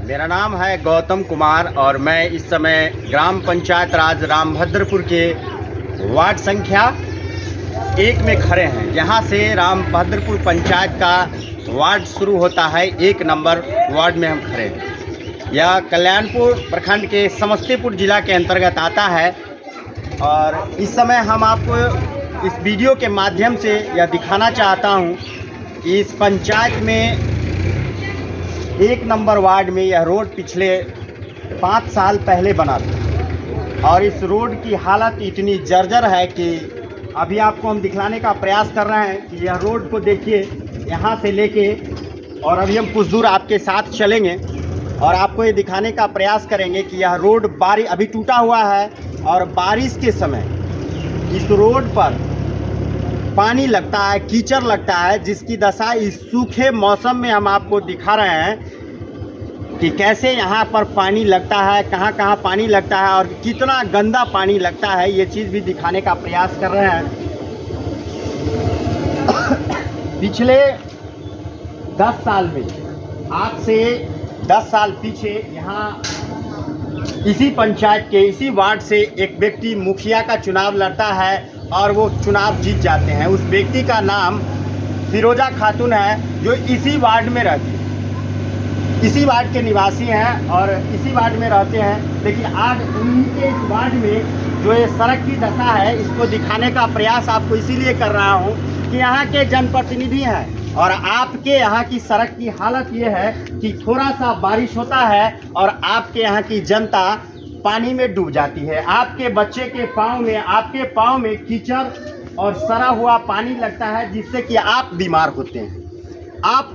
मेरा नाम है गौतम कुमार और मैं इस समय ग्राम पंचायत राज रामभद्रपुर के वार्ड संख्या 1 में खड़े हैं। यहाँ से रामभद्रपुर पंचायत का वार्ड शुरू होता है। 1 नंबर वार्ड में हम खड़े हैं। यह कल्याणपुर प्रखंड के समस्तीपुर जिला के अंतर्गत आता है और इस समय हम आपको इस वीडियो के माध्यम से यह दिखाना चाहता हूँ कि इस पंचायत में 1 नंबर वार्ड में यह रोड पिछले 5 साल पहले बना था और इस रोड की हालत इतनी जर्जर है कि अभी आपको हम दिखलाने का प्रयास कर रहे हैं कि यह रोड को देखिए, यहाँ से लेके और अभी हम कुछ दूर आपके साथ चलेंगे और आपको ये दिखाने का प्रयास करेंगे कि यह रोड अभी टूटा हुआ है और बारिश के समय इस रोड पर पानी लगता है, कीचड़ लगता है, जिसकी दशा इस सूखे मौसम में हम आपको दिखा रहे हैं कि कैसे यहाँ पर पानी लगता है, कहाँ कहाँ पानी लगता है और कितना गंदा पानी लगता है। ये चीज़ भी दिखाने का प्रयास कर रहे हैं। पिछले 10 साल में, आज से 10 साल पीछे यहाँ इसी पंचायत के इसी वार्ड से एक व्यक्ति मुखिया का चुनाव लड़ता है और वो चुनाव जीत जाते हैं। उस व्यक्ति का नाम फिरोजा खातून है, जो इसी वार्ड में रहती है, इसी वार्ड के निवासी हैं और इसी वार्ड में रहते हैं। लेकिन आज उनके इस वार्ड में जो ये सड़क की दशा है, इसको दिखाने का प्रयास आपको इसीलिए कर रहा हूँ कि यहाँ के जनप्रतिनिधि हैं और आपके यहाँ की सड़क की हालत ये है कि थोड़ा सा बारिश होता है और आपके यहाँ की जनता पानी में डूब जाती है। आपके बच्चे के पाँव में, आपके पाँव में कीचड़ और सड़ा हुआ पानी लगता है, जिससे कि आप बीमार होते हैं। आप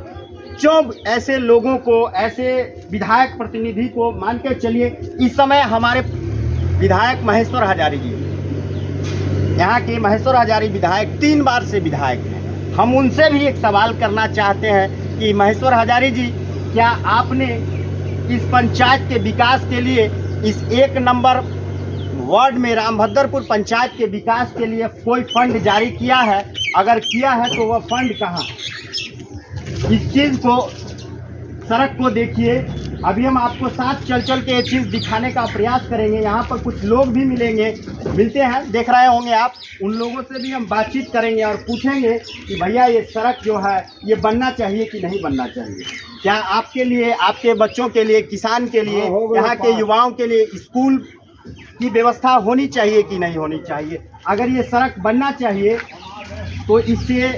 क्यों ऐसे लोगों को, ऐसे विधायक प्रतिनिधि को मान के चलिए, इस समय हमारे विधायक महेश्वर हजारी जी, यहाँ के महेश्वर हजारी विधायक 3 बार से विधायक हैं। हम उनसे भी एक सवाल करना चाहते हैं कि महेश्वर हजारी जी, क्या आपने इस पंचायत के विकास के लिए, इस 1 नंबर वार्ड में रामभद्रपुर पंचायत के विकास के लिए कोई फंड जारी किया है? अगर किया है तो वह फंड कहाँ? इस चीज़ को, सड़क को देखिए। अभी हम आपको साथ चल के ये चीज़ दिखाने का प्रयास करेंगे। यहाँ पर कुछ लोग भी मिलते हैं, देख रहे होंगे आप। उन लोगों से भी हम बातचीत करेंगे और पूछेंगे कि भैया ये सड़क जो है ये बनना चाहिए कि नहीं बनना चाहिए। क्या आपके लिए, आपके बच्चों के लिए, किसान के लिए, यहाँ के युवाओं के लिए स्कूल की व्यवस्था होनी चाहिए कि नहीं होनी चाहिए? अगर ये सड़क बनना चाहिए तो इससे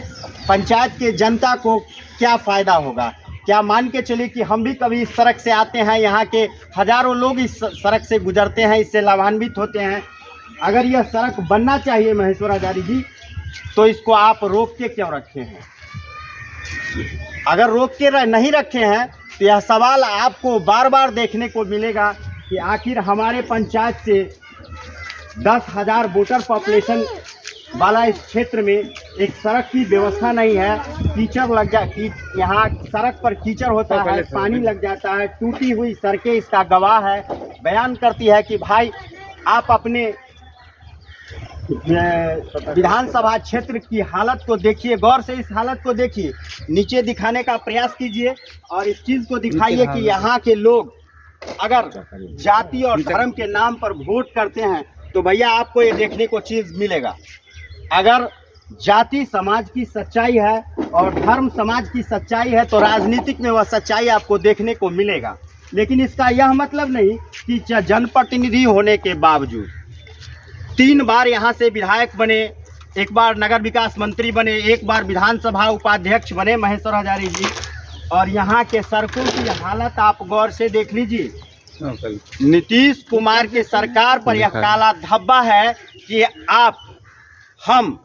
पंचायत के जनता को क्या फ़ायदा होगा? क्या मान के चलिए कि हम भी कभी इस सड़क से आते हैं, यहाँ के हज़ारों लोग इस सड़क से गुजरते हैं, इससे लाभान्वित होते हैं। अगर यह सड़क बनना चाहिए महेश्वर हजारी जी, तो इसको आप रोक के क्यों रखे हैं? अगर रोक के नहीं रखे हैं तो यह सवाल आपको बार बार देखने को मिलेगा कि आखिर हमारे पंचायत से 10,000 वोटर पॉपुलेशन वाला इस क्षेत्र में एक सड़क की व्यवस्था नहीं है। कीचड़ लग यहाँ सड़क पर कीचड़ होता है, पानी लग जाता है। टूटी हुई सड़कें इसका गवाह है। बयान करती है कि भाई आप अपने विधानसभा क्षेत्र की हालत को देखिए, गौर से इस हालत को देखिए, नीचे दिखाने का प्रयास कीजिए और इस चीज़ को दिखाइए कि यहाँ के लोग अगर जाति और धर्म के नाम पर वोट करते हैं तो भैया आपको ये देखने को चीज़ मिलेगा। अगर जाति समाज की सच्चाई है और धर्म समाज की सच्चाई है तो राजनीतिक में वह सच्चाई आपको देखने को मिलेगा। लेकिन इसका यह मतलब नहीं कि जनप्रतिनिधि होने के बावजूद 3 बार यहाँ से विधायक बने, 1 बार नगर विकास मंत्री बने, 1 बार विधानसभा उपाध्यक्ष बने महेश्वर हजारी जी, और यहाँ के सड़कों की हालत आप गौर से देख लीजिए। नीतीश कुमार की सरकार पर यह काला धब्बा है कि हम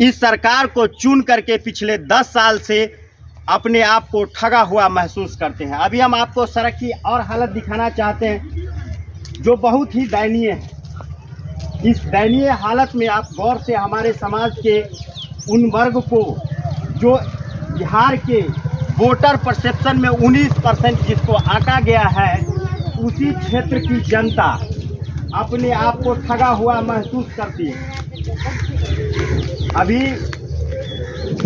इस सरकार को चुन करके पिछले 10 साल से अपने आप को ठगा हुआ महसूस करते हैं। अभी हम आपको सड़क की और हालत दिखाना चाहते हैं जो बहुत ही दयनीय है। इस दयनीय हालत में आप गौर से हमारे समाज के उन वर्ग को, जो बिहार के वोटर परसेप्शन में 19% जिसको आंका गया है, उसी क्षेत्र की जनता अपने आप को ठगा हुआ महसूस करती है। अभी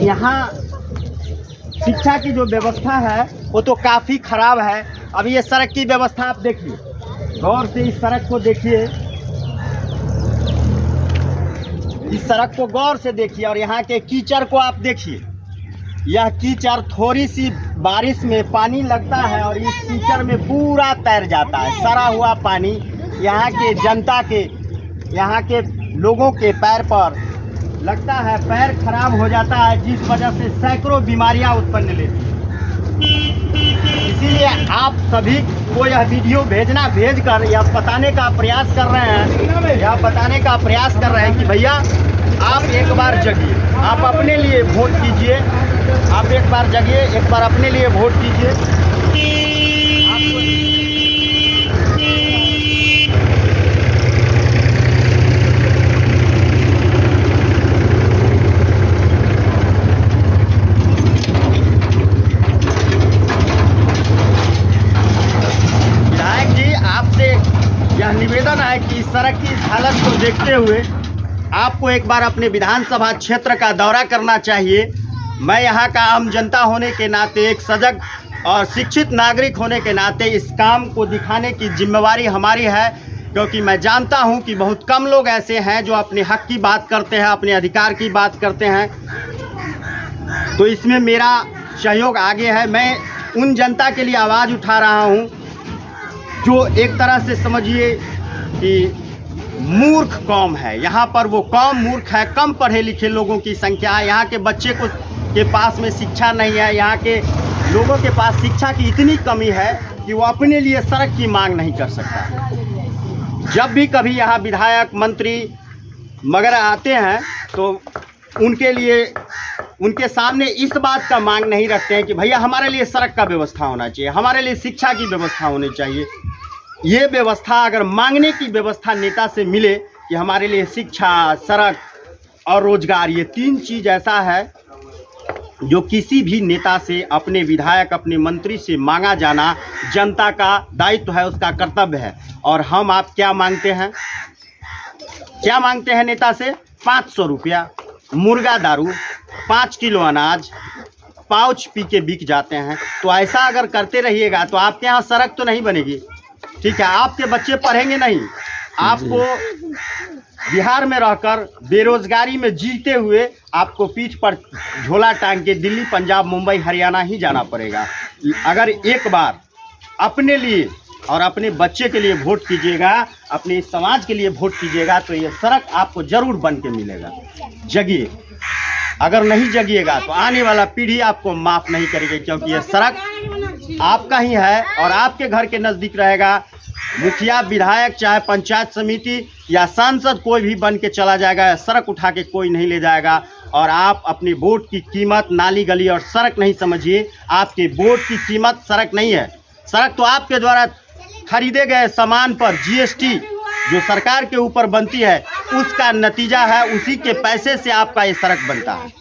यहाँ शिक्षा की जो व्यवस्था है वो तो काफ़ी ख़राब है। अभी ये सड़क की व्यवस्था आप देखिए, गौर से इस सड़क को देखिए, इस सड़क को गौर से देखिए और यहाँ के कीचड़ को आप देखिए। यह कीचड़ थोड़ी सी बारिश में पानी लगता है और इस कीचड़ में पूरा तैर जाता है। सड़ा हुआ पानी यहाँ के जनता के, यहाँ के लोगों के पैर पर लगता है, पैर खराब हो जाता है, जिस वजह से सैकड़ों बीमारियां उत्पन्न लेती हैं। इसीलिए आप सभी को यह वीडियो भेजकर यह बताने का प्रयास कर रहे हैं कि भैया आप एक बार जगिए, आप अपने लिए वोट कीजिए, आप एक बार जगिए, एक बार अपने लिए वोट कीजिए। विधायक जी, आपसे यह निवेदन है कि इस सड़क की हालत को देखते हुए आपको एक बार अपने विधानसभा क्षेत्र का दौरा करना चाहिए। मैं यहाँ का आम जनता होने के नाते, एक सजग और शिक्षित नागरिक होने के नाते इस काम को दिखाने की जिम्मेवारी हमारी है, क्योंकि मैं जानता हूँ कि बहुत कम लोग ऐसे हैं जो अपने हक की बात करते हैं, अपने अधिकार की बात करते हैं। तो इसमें मेरा सहयोग आगे है। मैं उन जनता के लिए आवाज़ उठा रहा हूँ जो एक तरह से समझिए कि मूर्ख कौम है। यहाँ पर वो कौम मूर्ख है, कम पढ़े लिखे लोगों की संख्या है। यहाँ के बच्चे के पास में शिक्षा नहीं है, यहाँ के लोगों के पास शिक्षा की इतनी कमी है कि वो अपने लिए सड़क की मांग नहीं कर सकता। जब भी कभी यहाँ विधायक, मंत्री वगैरह आते हैं तो उनके सामने इस बात का मांग नहीं रखते हैं कि भैया हमारे लिए सड़क का व्यवस्था होना चाहिए, हमारे लिए शिक्षा की व्यवस्था होनी चाहिए। ये व्यवस्था अगर मांगने की व्यवस्था नेता से मिले कि हमारे लिए शिक्षा, सड़क और रोजगार, ये तीन चीज़ ऐसा है जो किसी भी नेता से, अपने विधायक, अपने मंत्री से मांगा जाना जनता का दायित्व है, उसका कर्तव्य है। और हम आप क्या मांगते हैं? क्या मांगते हैं नेता से? 500 रुपया, मुर्गा दारू, 5 किलो अनाज, पाउच पी के बिक जाते हैं। तो ऐसा अगर करते रहिएगा तो आपके यहाँ सड़क तो नहीं बनेगी, ठीक है, आपके बच्चे पढ़ेंगे नहीं। आपको बिहार में रहकर बेरोजगारी में जीते हुए आपको पीठ पर झोला टांग के दिल्ली, पंजाब, मुंबई, हरियाणा ही जाना पड़ेगा। अगर एक बार अपने लिए और अपने बच्चे के लिए वोट कीजिएगा, अपने समाज के लिए वोट कीजिएगा, तो ये सड़क आपको जरूर बन के मिलेगा। जगिए, अगर नहीं जगिएगा तो आने वाला पीढ़ी आपको माफ़ नहीं करेगी, क्योंकि ये सड़क आपका ही है और आपके घर के नज़दीक रहेगा। मुखिया, विधायक, चाहे पंचायत समिति या सांसद कोई भी बन के चला जाएगा, सड़क उठा के कोई नहीं ले जाएगा। और आप अपने वोट की कीमत नाली गली और सड़क नहीं समझिए। आपके वोट की कीमत सड़क नहीं है। सड़क तो आपके द्वारा खरीदे गए सामान पर जीएसटी जो सरकार के ऊपर बनती है, उसका नतीजा है, उसी के पैसे से आपका ये सड़क बनता है।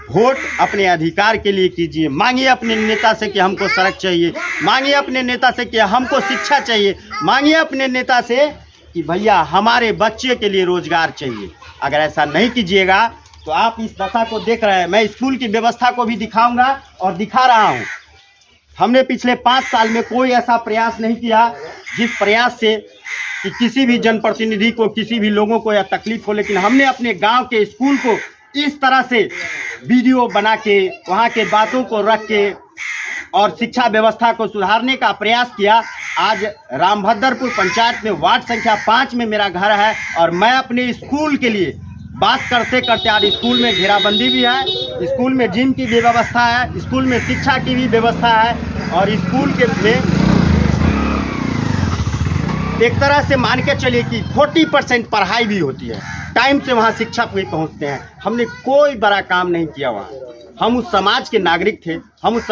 वोट अपने अधिकार के लिए कीजिए। मांगिए अपने नेता से कि हमको सड़क चाहिए, मांगिए अपने नेता से कि हमको शिक्षा चाहिए, मांगिए अपने नेता से कि भैया हमारे बच्चे के लिए रोजगार चाहिए। अगर ऐसा नहीं कीजिएगा तो आप इस दशा को देख रहे हैं। मैं स्कूल की व्यवस्था को भी दिखाऊंगा और दिखा रहा हूँ। हमने पिछले 5 साल में कोई ऐसा प्रयास नहीं किया जिस प्रयास से कि किसी भी जनप्रतिनिधि को, किसी भी लोगों को या तकलीफ हो, लेकिन हमने अपने गांव के स्कूल को इस तरह से वीडियो बना के, वहाँ के बातों को रख के और शिक्षा व्यवस्था को सुधारने का प्रयास किया। आज रामभद्रपुर पंचायत में वार्ड संख्या 5 में मेरा घर है और मैं अपने स्कूल के लिए बात करते करते, आज स्कूल में घेराबंदी भी है, स्कूल में जिम की भी व्यवस्था है, स्कूल में शिक्षा की भी व्यवस्था है और स्कूल के में एक तरह से मान के चलिए कि 40% पढ़ाई भी होती है, टाइम से वहाँ शिक्षक भी पहुँचते हैं। हमने कोई बड़ा काम नहीं किया वहाँ। हम उस समाज के नागरिक थे, हम उस समाज